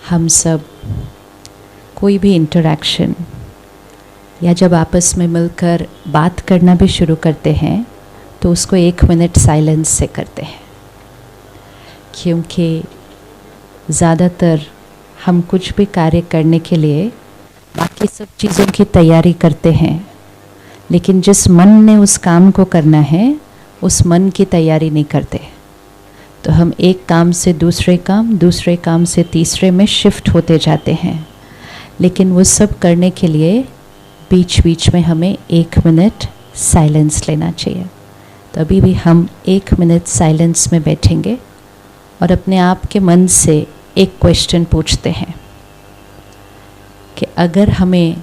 हम सब कोई भी इंटरेक्शन या जब आपस में मिलकर बात करना भी शुरू करते हैं तो उसको 1 मिनट साइलेंस से करते हैं, क्योंकि ज़्यादातर हम कुछ भी कार्य करने के लिए बाकी सब चीज़ों की तैयारी करते हैं, लेकिन जिस मन ने उस काम को करना है उस मन की तैयारी नहीं करते। तो हम एक काम से दूसरे काम से तीसरे में शिफ्ट होते जाते हैं, लेकिन वो सब करने के लिए बीच बीच में हमें 1 मिनट साइलेंस लेना चाहिए। तो अभी भी हम 1 मिनट साइलेंस में बैठेंगे और अपने आप के मन से एक क्वेश्चन पूछते हैं कि अगर हमें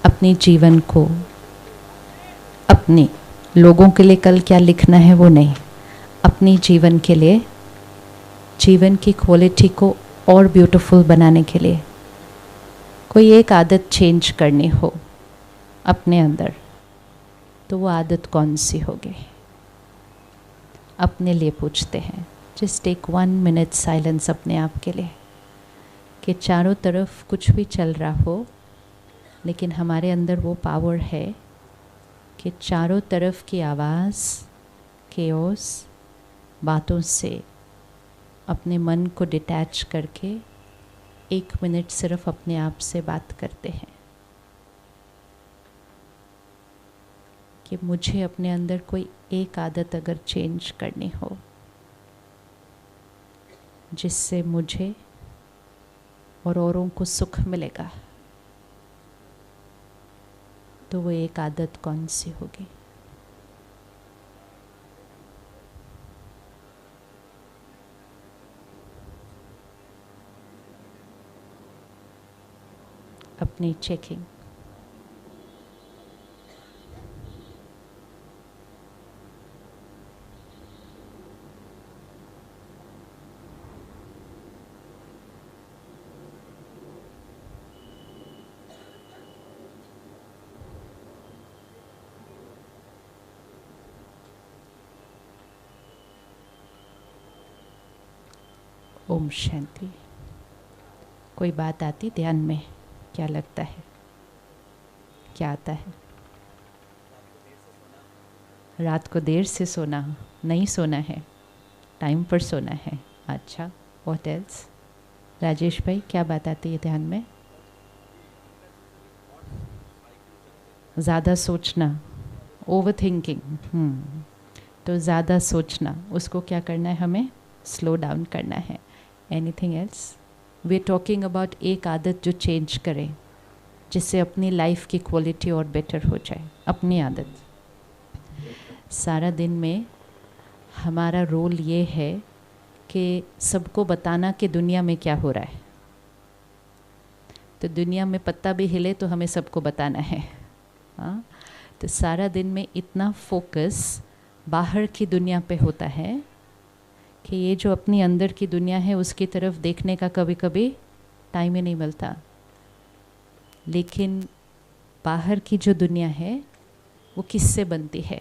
अपने जीवन को, अपने लोगों के लिए कल क्या लिखना है वो नहीं, अपनी जीवन के लिए, जीवन की क्वालिटी को और ब्यूटीफुल बनाने के लिए कोई एक आदत चेंज करनी हो अपने अंदर, तो वो आदत कौन सी होगी? अपने लिए पूछते हैं। जस्ट टेक 1 मिनट साइलेंस अपने आप के लिए, कि चारों तरफ कुछ भी चल रहा हो, लेकिन हमारे अंदर वो पावर है कि चारों तरफ की आवाज़, केओस, बातों से अपने मन को डिटैच करके 1 मिनट सिर्फ अपने आप से बात करते हैं कि मुझे अपने अंदर कोई एक आदत अगर चेंज करनी हो जिससे मुझे और औरों को सुख मिलेगा, तो वो एक आदत कौन सी होगी? अपनी चेकिंग। ओम शांति। कोई बात आती ध्यान में? क्या लगता है, क्या आता है? रात को देर से सोना, नहीं सोना है, टाइम पर सोना है। अच्छा, व्हाट एल्स? राजेश भाई, क्या बात आती है ध्यान में? ज़्यादा सोचना, ओवर थिंकिंग। तो ज़्यादा सोचना, उसको क्या करना है? हमें स्लो डाउन करना है। Anything else? We are talking about एक आदत जो चेंज करें, जिससे अपनी लाइफ की क्वालिटी और बेटर हो जाए। अपनी आदत। सारा दिन में हमारा रोल ये है कि सबको बताना कि दुनिया में क्या हो रहा है। तो दुनिया में पत्ता भी हिले तो हमें सबको बताना है। हाँ, तो सारा दिन में इतना फोकस बाहर की दुनिया पे होता है कि ये जो अपनी अंदर की दुनिया है उसकी तरफ देखने का कभी कभी टाइम ही नहीं मिलता। लेकिन बाहर की जो दुनिया है वो किससे बनती है?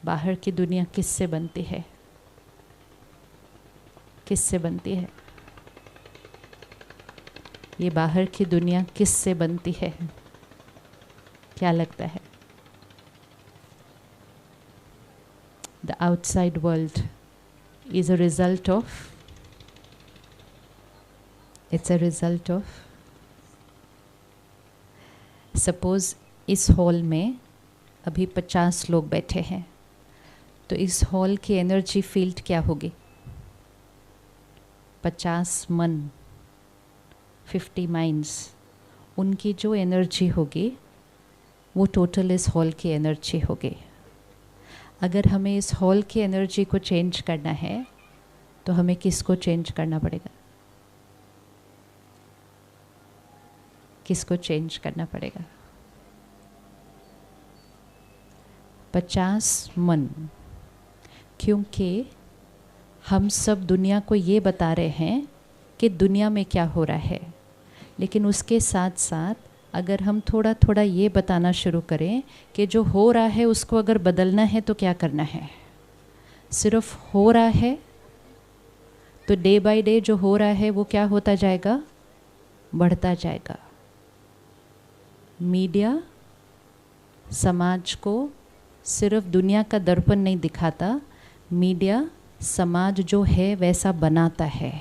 बाहर की दुनिया किससे बनती है? किससे बनती है? ये बाहर की दुनिया किससे बनती है? क्या लगता है? The outside world is a result of, it's a result of, suppose इस हॉल में अभी 50 लोग बैठे हैं, तो इस हॉल की एनर्जी फील्ड क्या होगी? 50 मन, 50 माइंड्स, उनकी जो एनर्जी होगी वो टोटल इस हॉल की एनर्जी होगी। अगर हमें इस हॉल की एनर्जी को चेंज करना है तो हमें किसको चेंज करना पड़ेगा? किसको चेंज करना पड़ेगा? 50 मन। क्योंकि हम सब दुनिया को ये बता रहे हैं कि दुनिया में क्या हो रहा है, लेकिन उसके साथ साथ अगर हम थोड़ा थोड़ा ये बताना शुरू करें कि जो हो रहा है उसको अगर बदलना है तो क्या करना है? सिर्फ हो रहा है तो डे बाय डे जो हो रहा है वो क्या होता जाएगा, बढ़ता जाएगा। मीडिया समाज को सिर्फ दुनिया का दर्पण नहीं दिखाता, मीडिया समाज जो है वैसा बनाता है।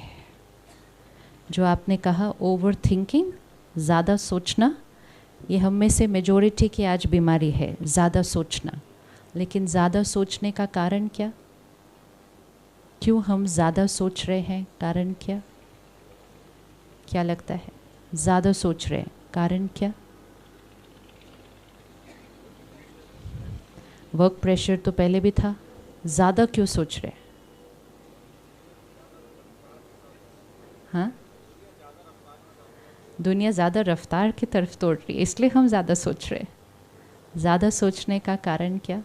जो आपने कहा ओवर थिंकिंग, ज़्यादा सोचना, ये हम में से मेजॉरिटी की आज बीमारी है, ज़्यादा सोचना। लेकिन ज़्यादा सोचने का कारण क्या, क्यों हम ज़्यादा सोच रहे हैं, कारण क्या, क्या लगता है? ज़्यादा सोच रहे हैं, कारण क्या? वर्क प्रेशर तो पहले भी था, ज़्यादा क्यों सोच रहे हैं? हाँ, दुनिया ज़्यादा रफ्तार की तरफ दौड़ रही है, इसलिए हम ज़्यादा सोच रहे हैं। ज़्यादा सोचने का कारण क्या?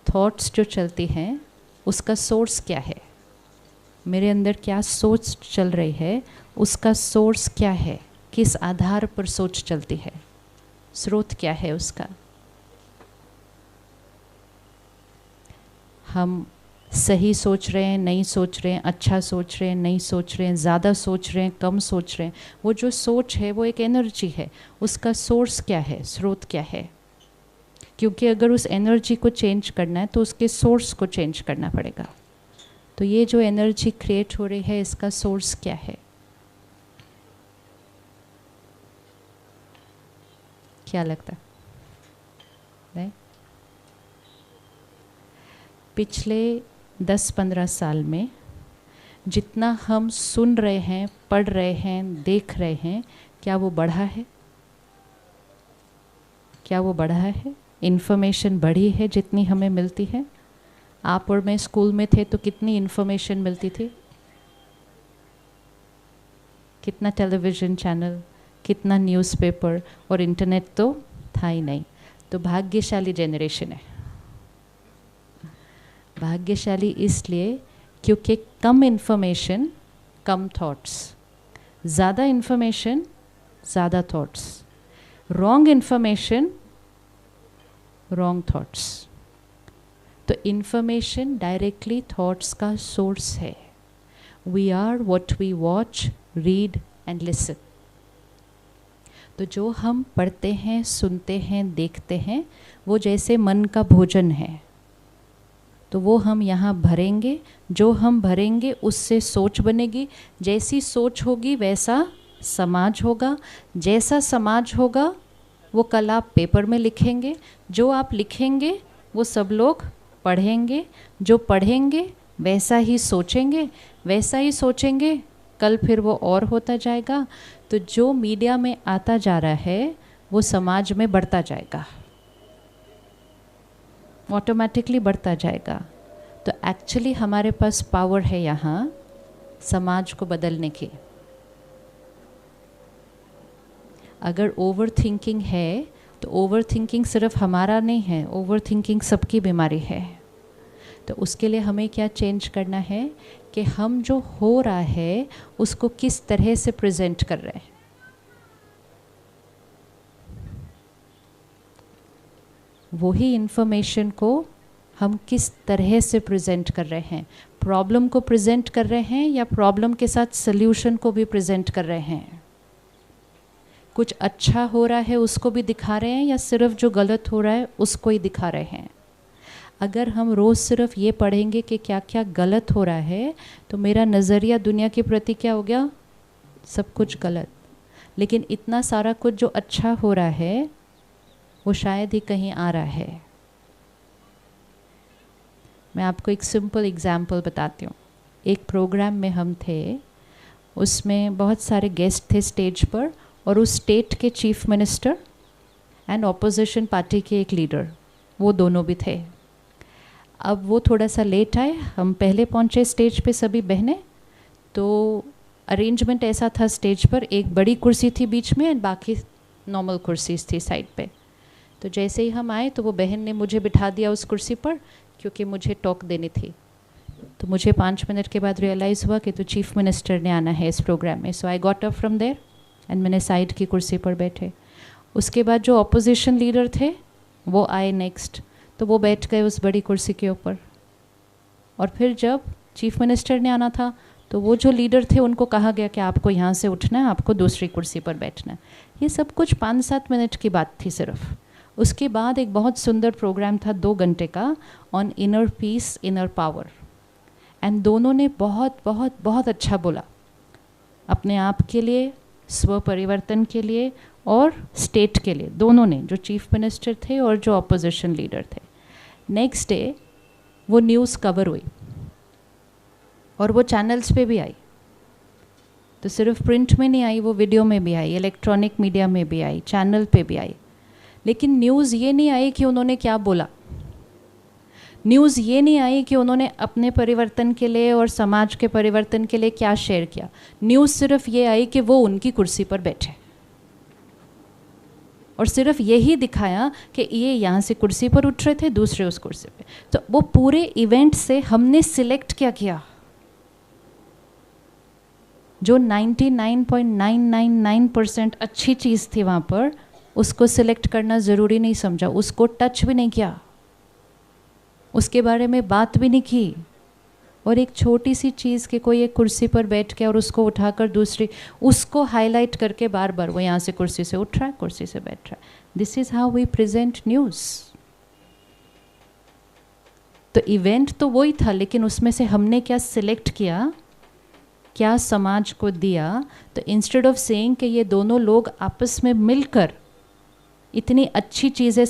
थॉट्स जो चलती हैं उसका सोर्स क्या है? मेरे अंदर क्या सोच चल रही है, उसका सोर्स क्या है? किस आधार पर सोच चलती है? स्रोत क्या है उसका? हम सही सोच रहे हैं, नहीं सोच रहे हैं, अच्छा सोच रहे हैं, नहीं सोच रहे हैं, ज़्यादा सोच रहे हैं, कम सोच रहे हैं, वो जो सोच है वो एक एनर्जी है, उसका सोर्स क्या है, स्रोत क्या है? क्योंकि अगर उस एनर्जी को चेंज करना है तो उसके सोर्स को चेंज करना पड़ेगा। तो ये जो एनर्जी क्रिएट हो रही है, इसका सोर्स क्या है? क्या लगता है? पिछले 10-15 साल में जितना हम सुन रहे हैं, पढ़ रहे हैं, देख रहे हैं, क्या वो बढ़ा है? क्या वो बढ़ा है? इन्फॉर्मेशन बढ़ी है जितनी हमें मिलती है? आप और मैं स्कूल में थे तो कितनी इन्फॉर्मेशन मिलती थी? कितना टेलीविज़न चैनल, कितना न्यूज़पेपर, और इंटरनेट तो था ही नहीं। तो भाग्यशाली जनरेशन है। भाग्यशाली इसलिए क्योंकि कम इन्फॉर्मेशन, कम थॉट्स, ज़्यादा इन्फॉर्मेशन, ज़्यादा thoughts, wrong information, wrong thoughts. तो इन्फॉर्मेशन डायरेक्टली थॉट्स का सोर्स है। We are what we watch, read and listen. तो जो हम पढ़ते हैं, सुनते हैं, देखते हैं, वो जैसे मन का भोजन है। तो वो हम यहाँ भरेंगे, जो हम भरेंगे उससे सोच बनेगी, जैसी सोच होगी वैसा समाज होगा, जैसा समाज होगा वो कल आप पेपर में लिखेंगे, जो आप लिखेंगे वो सब लोग पढ़ेंगे, जो पढ़ेंगे वैसा ही सोचेंगे, वैसा ही सोचेंगे, कल फिर वो और होता जाएगा। तो जो मीडिया में आता जा रहा है वो समाज में बढ़ता जाएगा, ऑटोमेटिकली बढ़ता जाएगा। तो एक्चुअली हमारे पास पावर है यहाँ समाज को बदलने की। अगर ओवर थिंकिंग है तो ओवर थिंकिंग सिर्फ हमारा नहीं है, ओवर थिंकिंग सबकी बीमारी है। तो उसके लिए हमें क्या चेंज करना है कि हम जो हो रहा है उसको किस तरह से प्रेजेंट कर रहे हैं। वही इन्फॉर्मेशन को हम किस तरह से प्रेजेंट कर रहे हैं। प्रॉब्लम को प्रेजेंट कर रहे हैं या प्रॉब्लम के साथ सल्यूशन को भी प्रेजेंट कर रहे हैं। कुछ अच्छा हो रहा है उसको भी दिखा रहे हैं या सिर्फ जो गलत हो रहा है उसको ही दिखा रहे हैं। अगर हम रोज़ सिर्फ ये पढ़ेंगे कि क्या क्या गलत हो रहा है तो मेरा नज़रिया दुनिया के प्रति क्या हो गया, सब कुछ गलत। लेकिन इतना सारा कुछ जो अच्छा हो रहा है वो शायद ही कहीं आ रहा है। मैं आपको एक सिंपल एग्जाम्पल बताती हूँ। एक प्रोग्राम में हम थे, उसमें बहुत सारे गेस्ट थे स्टेज पर, और उस स्टेट के chief minister and opposition party के एक लीडर, वो दोनों भी थे। अब वो थोड़ा सा लेट आए, हम पहले पहुँचे स्टेज पे सभी बहनें। तो अरेंजमेंट ऐसा था स्टेज पर, एक बड़ी कुर्सी थी बीच में एंड बाकी नॉर्मल कुर्सीज थी साइड पे। तो जैसे ही हम आए तो वो बहन ने मुझे बिठा दिया उस कुर्सी पर, क्योंकि मुझे टॉक देनी थी। तो मुझे 5 मिनट के बाद रियलाइज़ हुआ कि तो चीफ मिनिस्टर ने आना है इस प्रोग्राम में। So I got up from there and मैंने साइड की कुर्सी पर बैठे। उसके बाद जो ऑपोजिशन लीडर थे वो आए नेक्स्ट, तो वो बैठ गए उस बड़ी कुर्सी के ऊपर। और फिर जब चीफ मिनिस्टर ने आना था तो वो जो लीडर थे उनको कहा गया कि आपको यहाँ से उठना है, आपको दूसरी कुर्सी पर बैठना है। ये सब कुछ 5-7 मिनट की बात थी सिर्फ। उसके बाद एक बहुत सुंदर प्रोग्राम था 2 घंटे का, on inner peace inner power, and दोनों ने बहुत बहुत बहुत अच्छा बोला अपने आप के लिए, स्व परिवर्तन के लिए और स्टेट के लिए, दोनों ने, जो चीफ मिनिस्टर थे और जो अपोजिशन लीडर थे। नेक्स्ट डे वो न्यूज़ कवर हुई और वो चैनल्स पे भी आई, तो सिर्फ प्रिंट में नहीं आई, वो वीडियो में भी आई, इलेक्ट्रॉनिक मीडिया में भी आई, चैनल पे भी आई। लेकिन न्यूज़ ये नहीं आई कि उन्होंने क्या बोला, न्यूज़ ये नहीं आई कि उन्होंने अपने परिवर्तन के लिए और समाज के परिवर्तन के लिए क्या शेयर किया। न्यूज़ सिर्फ ये आई कि वो उनकी कुर्सी पर बैठे और सिर्फ यही दिखाया कि ये यहाँ से कुर्सी पर उठ रहे थे, दूसरे उस कुर्सी पे। तो वो पूरे इवेंट से हमने सिलेक्ट क्या किया, जो 99.999% अच्छी चीज़ थी वहाँ पर, उसको सिलेक्ट करना ज़रूरी नहीं समझा, उसको टच भी नहीं किया, उसके बारे में बात भी नहीं की। और एक छोटी सी चीज़ कि कोई एक कुर्सी पर बैठ के और उसको उठाकर दूसरी, उसको हाईलाइट करके बार बार वो यहाँ से कुर्सी से उठ रहा है, कुर्सी से बैठ रहा है। This is how we present news. तो इवेंट तो वही था, लेकिन उसमें से हमने क्या सिलेक्ट किया, क्या समाज को दिया। तो इंस्टेड ऑफ सेइंग कि ये दोनों लोग आपस में मिलकर इतनी अच्छी चीज़ें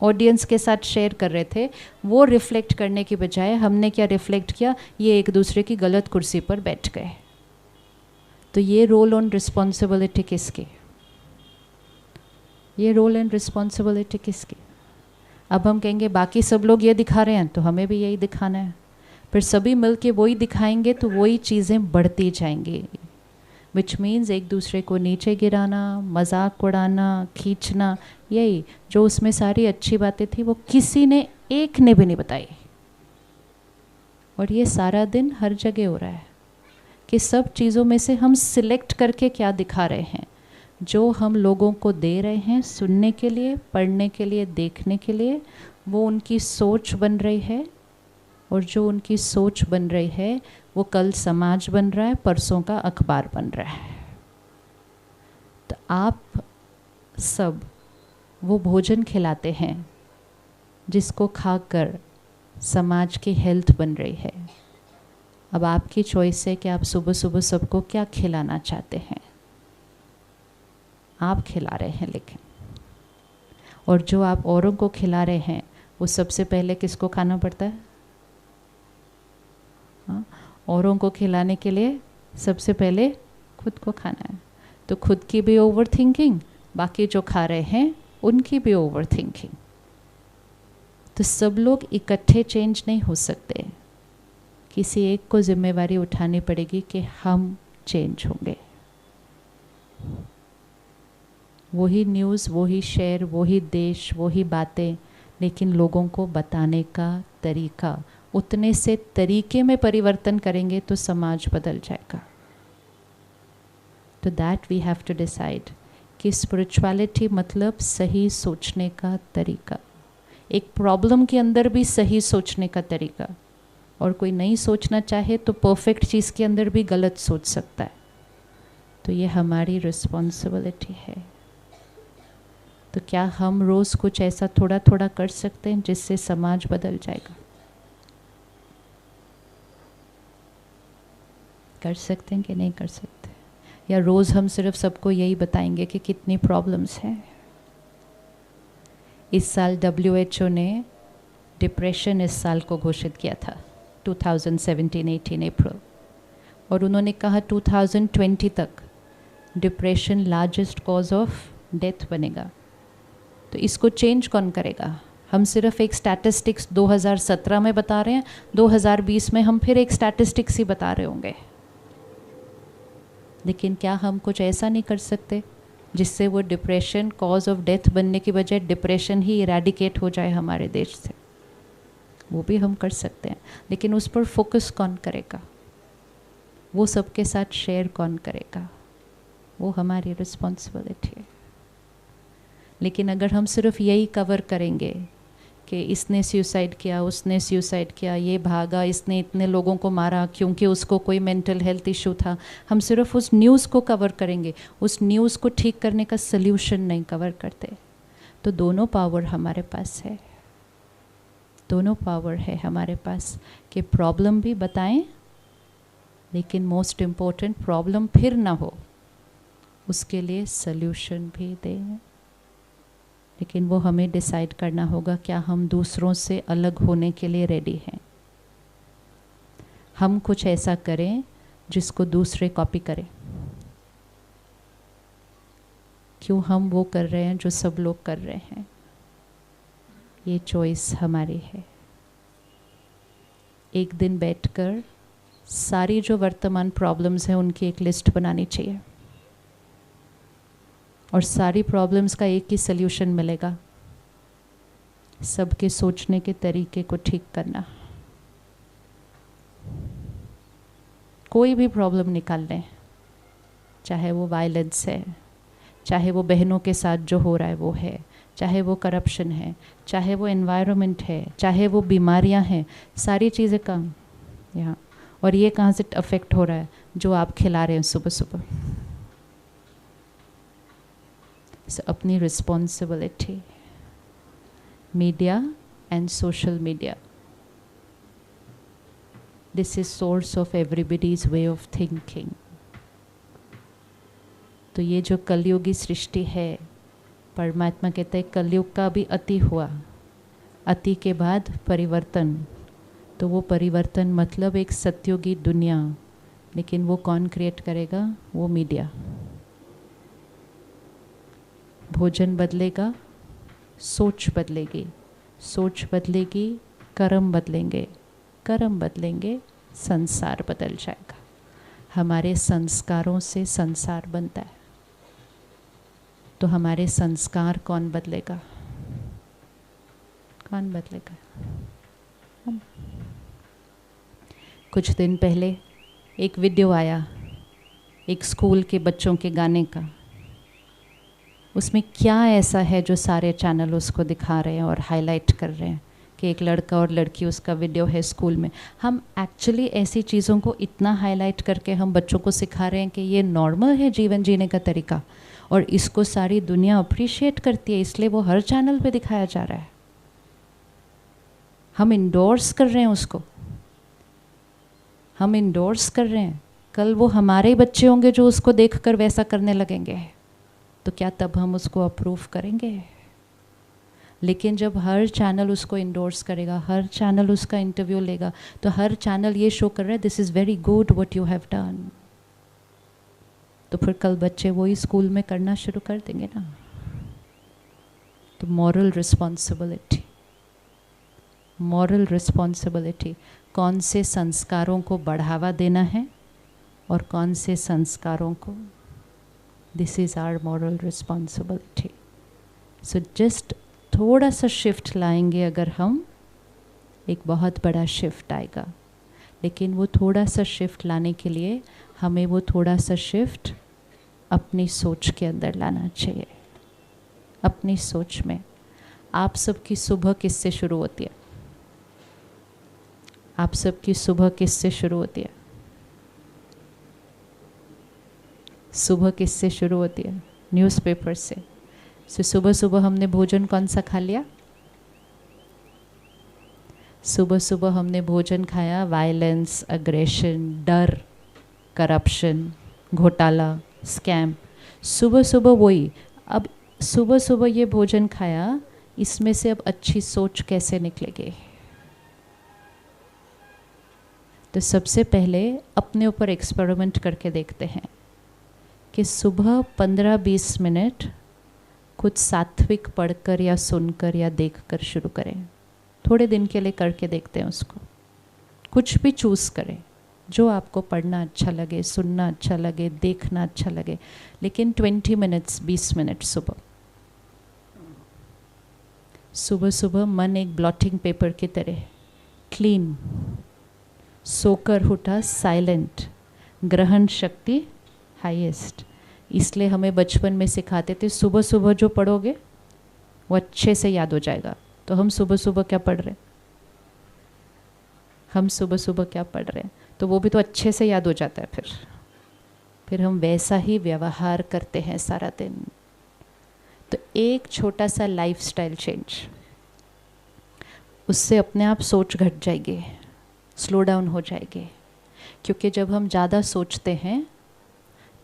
ऑडियंस के साथ शेयर कर रहे थे, वो रिफ्लेक्ट करने की बजाय हमने क्या रिफ्लेक्ट किया, ये एक दूसरे की गलत कुर्सी पर बैठ गए। तो ये रोल ऑन रिस्पॉन्सिबिलिटी किसकी, ये रोल एंड रिस्पॉन्सिबिलिटी किसकी। अब हम कहेंगे बाकी सब लोग ये दिखा रहे हैं तो हमें भी यही दिखाना है, फिर सभी मिल के वही दिखाएंगे तो वही चीज़ें बढ़ती जाएंगी। विच मीन्स एक दूसरे को नीचे गिराना, मजाक उड़ाना, खींचना, यही जो उसमें सारी अच्छी बातें थी वो किसी ने एक ने भी नहीं बताई। और ये सारा दिन हर जगह हो रहा है कि सब चीज़ों में से हम सिलेक्ट करके क्या दिखा रहे हैं, जो हम लोगों को दे रहे हैं सुनने के लिए, पढ़ने के लिए, देखने के लिए, वो उनकी सोच बन रही है। और जो उनकी सोच बन रही है वो कल समाज बन रहा है, परसों का अखबार बन रहा है। तो आप सब वो भोजन खिलाते हैं जिसको खाकर समाज की हेल्थ बन रही है। अब आपकी चॉइस है कि आप सुबह सुबह सबको क्या खिलाना चाहते हैं। आप खिला रहे हैं, लेकिन और जो आप औरों को खिला रहे हैं वो सबसे पहले किसको खाना पड़ता है? हाँ, औरों को खिलाने के लिए सबसे पहले खुद को खाना है। तो खुद की भी ओवर थिंकिंग, बाकी जो खा रहे हैं उनकी भी ओवर थिंकिंग। तो सब लोग इकट्ठे चेंज नहीं हो सकते, किसी एक को जिम्मेवारी उठानी पड़ेगी कि हम चेंज होंगे। वही न्यूज़, वही शेयर, वही देश, वही बातें, लेकिन लोगों को बताने का तरीका, उतने से तरीके में परिवर्तन करेंगे तो समाज बदल जाएगा। तो that we have to decide कि स्पिरिचुअलिटी मतलब सही सोचने का तरीका। एक प्रॉब्लम के अंदर भी सही सोचने का तरीका, और कोई नहीं सोचना चाहे तो परफेक्ट चीज़ के अंदर भी गलत सोच सकता है। तो ये हमारी रिस्पॉन्सिबिलिटी है। तो क्या हम रोज़ कुछ ऐसा थोड़ा थोड़ा कर सकते हैं जिससे समाज बदल जाएगा? कर सकते हैं कि नहीं कर सकते? या रोज़ हम सिर्फ सबको यही बताएंगे कि कितनी प्रॉब्लम्स हैं? इस साल WHO ने डिप्रेशन इस साल को घोषित किया था 2017-18 अप्रैल, और उन्होंने कहा 2020 तक depression largest cause of death बनेगा। तो इसको चेंज कौन करेगा? हम सिर्फ एक स्टैटिस्टिक्स 2017 में बता रहे हैं, 2020 में हम फिर एक स्टैटिस्टिक्स ही बता रहे होंगे। लेकिन क्या हम कुछ ऐसा नहीं कर सकते जिससे वो डिप्रेशन कॉज ऑफ डेथ बनने की बजाय डिप्रेशन ही इरेडिकेट हो जाए हमारे देश से? वो भी हम कर सकते हैं, लेकिन उस पर फोकस कौन करेगा? वो सबके साथ शेयर कौन करेगा? वो हमारी रिस्पॉन्सिबिलिटी है। लेकिन अगर हम सिर्फ यही कवर करेंगे कि इसने सुसाइड किया, उसने सुसाइड किया, ये भागा, इसने इतने लोगों को मारा क्योंकि उसको कोई मेंटल हेल्थ इशू था। हम सिर्फ उस न्यूज़ को कवर करेंगे, उस न्यूज़ को ठीक करने का सल्यूशन नहीं कवर करते। तो दोनों पावर हमारे पास है, दोनों पावर है हमारे पास कि प्रॉब्लम भी बताएं, लेकिन मोस्ट इम्पोर्टेंट प्रॉब्लम फिर ना हो उसके लिए सल्यूशन भी दें। लेकिन वो हमें डिसाइड करना होगा, क्या हम दूसरों से अलग होने के लिए रेडी हैं। हम कुछ ऐसा करें जिसको दूसरे कॉपी करें। क्यों हम वो कर रहे हैं जो सब लोग कर रहे हैं? ये चॉइस हमारी है। एक दिन बैठकर सारी जो वर्तमान प्रॉब्लम्स हैं उनकी एक लिस्ट बनानी चाहिए, और सारी प्रॉब्लम्स का एक ही सल्यूशन मिलेगा, सबके सोचने के तरीके को ठीक करना। कोई भी प्रॉब्लम निकाल लें, चाहे वो वायलेंस है, चाहे वो बहनों के साथ जो हो रहा है वो है, चाहे वो करप्शन है, चाहे वो एनवायरनमेंट है, चाहे वो बीमारियां हैं, सारी चीज़ें कम यहाँ। और ये कहाँ से अफेक्ट हो रहा है? जो आप खिला रहे हैं सुबह सुबह। अपनी responsibility, media and social media, this is source of everybody's way of thinking. तो ये जो कलयुगी सृष्टि है, परमात्मा कहते हैं कलयुग का भी अति हुआ, अति के बाद परिवर्तन। तो वो परिवर्तन मतलब एक सत्युगी दुनिया, लेकिन वो कौन क्रिएट करेगा? वो मीडिया। भोजन बदलेगा, सोच बदलेगी, सोच बदलेगी, कर्म बदलेंगे, कर्म बदलेंगे, संसार बदल जाएगा। हमारे संस्कारों से संसार बनता है। तो हमारे संस्कार कौन बदलेगा? कौन बदलेगा? हम। कुछ दिन पहले एक वीडियो आया एक स्कूल के बच्चों के गाने का। उसमें क्या ऐसा है जो सारे चैनल उसको दिखा रहे हैं और हाईलाइट कर रहे हैं कि एक लड़का और लड़की, उसका वीडियो है स्कूल में। हम एक्चुअली ऐसी चीज़ों को इतना हाईलाइट करके हम बच्चों को सिखा रहे हैं कि ये नॉर्मल है जीवन जीने का तरीका, और इसको सारी दुनिया अप्रिशिएट करती है, इसलिए वो हर चैनल पे दिखाया जा रहा है। हम इंडोर्स कर रहे हैं उसको, हम इंडोर्स कर रहे हैं। कल वो हमारे ही बच्चे होंगे जो उसको देखकर वैसा करने लगेंगे, तो क्या तब हम उसको अप्रूव करेंगे? लेकिन जब हर चैनल उसको इंडोर्स करेगा, हर चैनल उसका इंटरव्यू लेगा, तो हर चैनल ये शो कर रहा है this is very good what you have done, तो फिर कल बच्चे वही स्कूल में करना शुरू कर देंगे ना। तो मॉरल रिस्पॉन्सिबिलिटी, मॉरल रिस्पॉन्सिबिलिटी, कौन से संस्कारों को बढ़ावा देना है और कौन से संस्कारों को, this is our moral responsibility. So just थोड़ा सा शिफ्ट लाएंगे अगर हम, एक बहुत बड़ा शिफ्ट आएगा। लेकिन वो थोड़ा सा शिफ्ट लाने के लिए हमें वो थोड़ा सा शिफ्ट अपनी सोच के अंदर लाना चाहिए। अपनी सोच में आप सबकी सुबह किससे शुरू होती है? आप सबकी सुबह किससे शुरू होती है? सुबह किससे शुरू होती है? न्यूज़पेपर से। सो सुबह सुबह हमने भोजन कौन सा खा लिया? सुबह सुबह हमने भोजन खाया वायलेंस, अग्रेशन, डर, करप्शन, घोटाला, स्कैम। सुबह सुबह वही। अब सुबह सुबह ये भोजन खाया, इसमें से अब अच्छी सोच कैसे निकलेगी? तो सबसे पहले अपने ऊपर एक्सपेरिमेंट करके देखते हैं कि सुबह 15-20 मिनट कुछ सात्विक पढ़कर या सुनकर या देखकर शुरू करें। थोड़े दिन के लिए करके देखते हैं उसको। कुछ भी चूज़ करें जो आपको पढ़ना अच्छा लगे, सुनना अच्छा लगे, देखना अच्छा लगे, लेकिन 20 मिनट्स, 20 मिनट सुबह। सुबह सुबह मन एक ब्लॉटिंग पेपर की तरह क्लीन, सोकर उठा साइलेंट, ग्रहण शक्ति हाईएस्ट। इसलिए हमें बचपन में सिखाते थे सुबह सुबह जो पढ़ोगे वो अच्छे से याद हो जाएगा। तो हम सुबह सुबह क्या पढ़ रहे हैं, हम सुबह सुबह क्या पढ़ रहे हैं, तो वो भी तो अच्छे से याद हो जाता है। फिर हम वैसा ही व्यवहार करते हैं सारा दिन। तो एक छोटा सा लाइफस्टाइल चेंज, उससे अपने आप सोच घट जाएगी, स्लो डाउन हो जाएगी। क्योंकि जब हम ज़्यादा सोचते हैं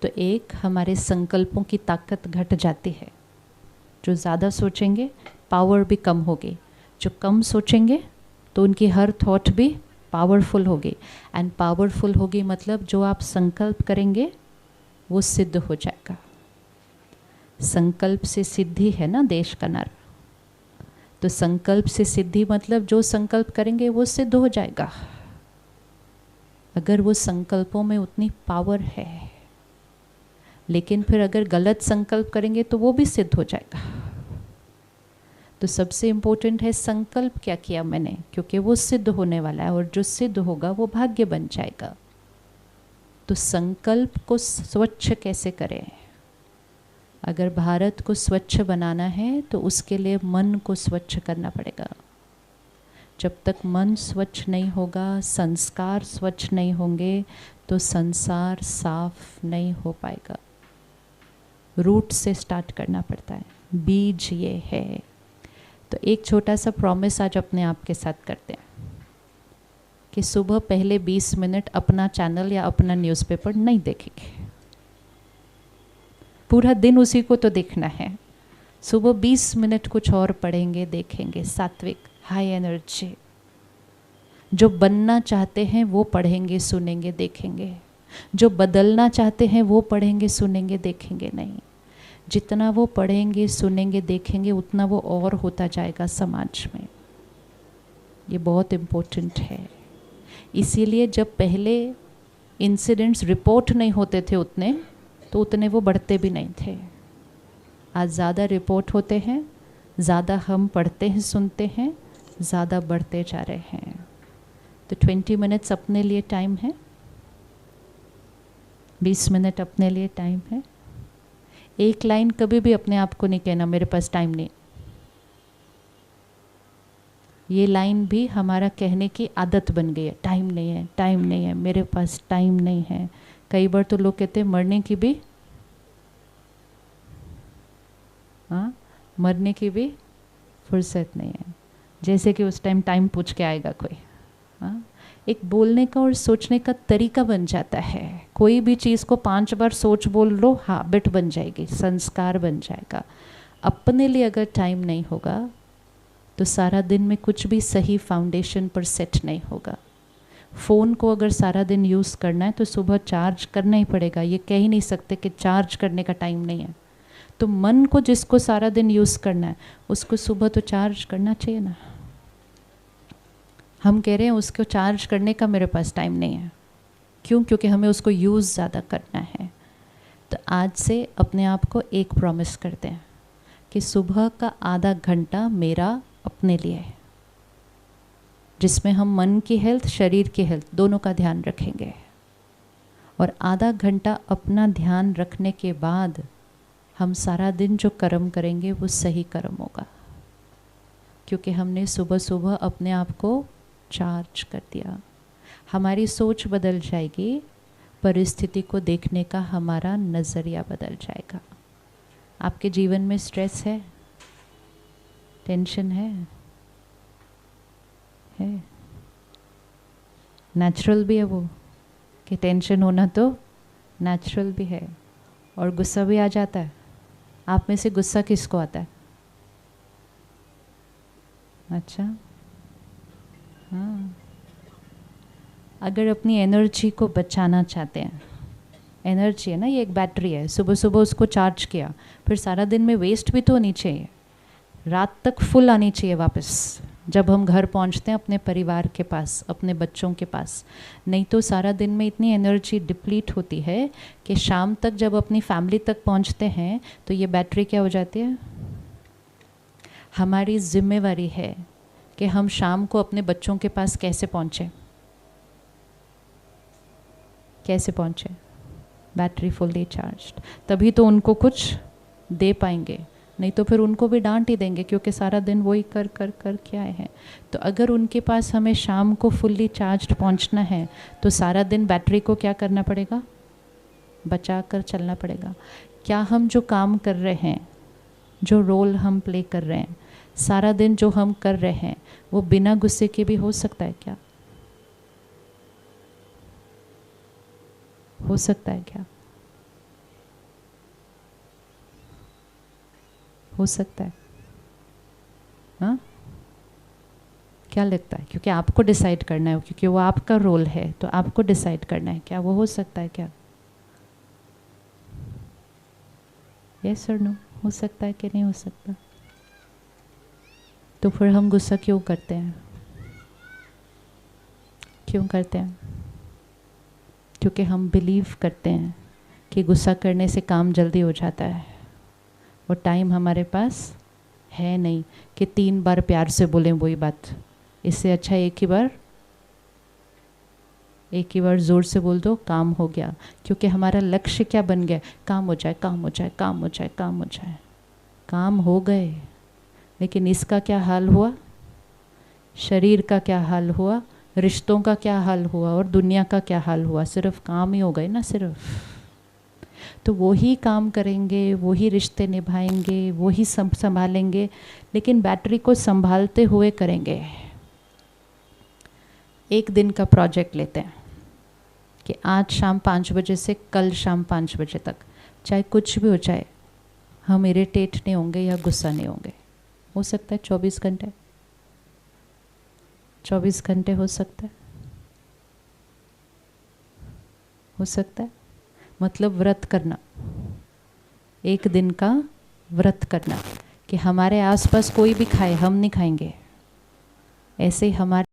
तो एक हमारे संकल्पों की ताकत घट जाती है। जो ज़्यादा सोचेंगे पावर भी कम होगी, जो कम सोचेंगे तो उनकी हर थॉट भी पावरफुल होगी। एंड पावरफुल होगी मतलब जो आप संकल्प करेंगे वो सिद्ध हो जाएगा। संकल्प से सिद्धि है ना देश का नारा। तो संकल्प से सिद्धि मतलब जो संकल्प करेंगे वो सिद्ध हो जाएगा, अगर वो संकल्पों में उतनी पावर है। लेकिन फिर अगर गलत संकल्प करेंगे तो वो भी सिद्ध हो जाएगा। तो सबसे इम्पोर्टेंट है संकल्प क्या किया मैंने, क्योंकि वो सिद्ध होने वाला है, और जो सिद्ध होगा वो भाग्य बन जाएगा। तो संकल्प को स्वच्छ कैसे करें? अगर भारत को स्वच्छ बनाना है तो उसके लिए मन को स्वच्छ करना पड़ेगा। जब तक मन स्वच्छ नहीं होगा, संस्कार स्वच्छ नहीं होंगे, तो संसार साफ नहीं हो पाएगा। रूट से स्टार्ट करना पड़ता है, बीज ये है। तो एक छोटा सा प्रॉमिस आज अपने आप के साथ करते हैं कि सुबह पहले 20 मिनट अपना चैनल या अपना न्यूज़पेपर नहीं देखेंगे। पूरा दिन उसी को तो देखना है। सुबह 20 मिनट कुछ और पढ़ेंगे, देखेंगे, सात्विक, हाई एनर्जी। जो बनना चाहते हैं वो पढ़ेंगे, सुनेंगे, देखेंगे। जो बदलना चाहते हैं वो पढ़ेंगे, सुनेंगे, देखेंगे नहीं। जितना वो पढ़ेंगे, सुनेंगे, देखेंगे, उतना वो और होता जाएगा समाज में। ये बहुत इम्पोर्टेंट है। इसीलिए जब पहले इंसिडेंट्स रिपोर्ट नहीं होते थे उतने, तो उतने वो बढ़ते भी नहीं थे। आज ज़्यादा रिपोर्ट होते हैं, ज़्यादा हम पढ़ते हैं, सुनते हैं, ज़्यादा बढ़ते जा रहे हैं। तो 20 मिनट्स अपने लिए टाइम है, 20 मिनट अपने लिए टाइम है। एक लाइन कभी भी अपने आप को नहीं कहना मेरे पास टाइम नहीं। ये लाइन भी हमारा कहने की आदत बन गई है, टाइम नहीं है, टाइम नहीं है, मेरे पास टाइम नहीं है। कई बार तो लोग कहते हैं मरने की भी, हाँ, मरने की भी फुर्सत नहीं है। जैसे कि उस टाइम टाइम पूछ के आएगा कोई। हाँ, एक बोलने का और सोचने का तरीका बन जाता है। कोई भी चीज़ को 5 बार सोच बोल लो, हैबिट बन जाएगी, संस्कार बन जाएगा। अपने लिए अगर टाइम नहीं होगा तो सारा दिन में कुछ भी सही फाउंडेशन पर सेट नहीं होगा। फ़ोन को अगर सारा दिन यूज़ करना है तो सुबह चार्ज करना ही पड़ेगा। ये कह ही नहीं सकते कि चार्ज करने का टाइम नहीं है। तो मन को जिसको सारा दिन यूज़ करना है उसको सुबह तो चार्ज करना चाहिए ना। हम कह रहे हैं उसको चार्ज करने का मेरे पास टाइम नहीं है। क्यों? क्योंकि हमें उसको यूज़ ज़्यादा करना है। तो आज से अपने आप को एक प्रॉमिस करते हैं कि सुबह का आधा घंटा मेरा अपने लिए है, जिसमें हम मन की हेल्थ, शरीर की हेल्थ दोनों का ध्यान रखेंगे। और आधा घंटा अपना ध्यान रखने के बाद हम सारा दिन जो कर्म करेंगे वो सही कर्म होगा, क्योंकि हमने सुबह सुबह अपने आप को चार्ज कर दिया। हमारी सोच बदल जाएगी, परिस्थिति को देखने का हमारा नज़रिया बदल जाएगा। आपके जीवन में स्ट्रेस है, टेंशन है नेचुरल भी है वो, कि टेंशन होना तो नेचुरल भी है। और गुस्सा भी आ जाता है। आप में से गुस्सा किसको आता है? अच्छा, हाँ। अगर अपनी एनर्जी को बचाना चाहते हैं, एनर्जी है ना, ये एक बैटरी है, सुबह सुबह उसको चार्ज किया, फिर सारा दिन में वेस्ट भी तो होनी चाहिए, रात तक फुल आनी चाहिए वापस जब हम घर पहुंचते हैं अपने परिवार के पास, अपने बच्चों के पास। नहीं तो सारा दिन में इतनी एनर्जी डिप्लीट होती है कि शाम तक जब अपनी फैमिली तक पहुंचते हैं तो ये बैटरी क्या हो जाती है। हमारी जिम्मेवारी है कि हम शाम को अपने बच्चों के पास कैसे पहुँचें, कैसे पहुँचें बैटरी फुल्ली चार्ज्ड, तभी तो उनको कुछ दे पाएंगे। नहीं तो फिर उनको भी डांट ही देंगे, क्योंकि सारा दिन वही कर कर कर के आए हैं। तो अगर उनके पास हमें शाम को फुल्ली चार्ज्ड पहुंचना है तो सारा दिन बैटरी को क्या करना पड़ेगा, बचा कर चलना पड़ेगा। क्या हम जो काम कर रहे हैं, जो रोल हम प्ले कर रहे हैं, सारा दिन जो हम कर रहे हैं, वो बिना गुस्से के भी हो सकता है क्या? हो सकता है क्या? हो सकता है? हाँ, क्या लगता है? क्योंकि आपको डिसाइड करना है, क्योंकि वो आपका रोल है, तो आपको डिसाइड करना है, क्या वो हो सकता है क्या? यस और नो, हो सकता है कि नहीं हो सकता? तो फिर हम गुस्सा क्यों करते हैं? क्यों करते हैं? क्योंकि हम बिलीव करते हैं कि गुस्सा करने से काम जल्दी हो जाता है, और टाइम हमारे पास है नहीं कि 3 बार प्यार से बोलें वही बात। इससे अच्छा एक ही बार ज़ोर से बोल दो, काम हो गया। क्योंकि हमारा लक्ष्य क्या बन गया? काम हो जाए, काम हो जाए, काम हो जाए, काम हो जाए। काम हो गए, लेकिन इसका क्या हाल हुआ? शरीर का क्या हाल हुआ? रिश्तों का क्या हाल हुआ? और दुनिया का क्या हाल हुआ? सिर्फ काम ही हो गए ना, सिर्फ। तो वो ही काम करेंगे, वो ही रिश्ते निभाएंगे, वो ही संभालेंगे, लेकिन बैटरी को संभालते हुए करेंगे। एक दिन का प्रोजेक्ट लेते हैं कि आज शाम 5 बजे से कल शाम 5 बजे तक, चाहे कुछ भी हो जाए, हम इरिटेट नहीं होंगे या गुस्सा नहीं होंगे। हो सकता है 24 घंटे, 24 घंटे हो सकता है, हो सकता है। मतलब व्रत करना, एक दिन का व्रत करना कि हमारे आसपास कोई भी खाए, हम नहीं खाएंगे। ऐसे ही हमारे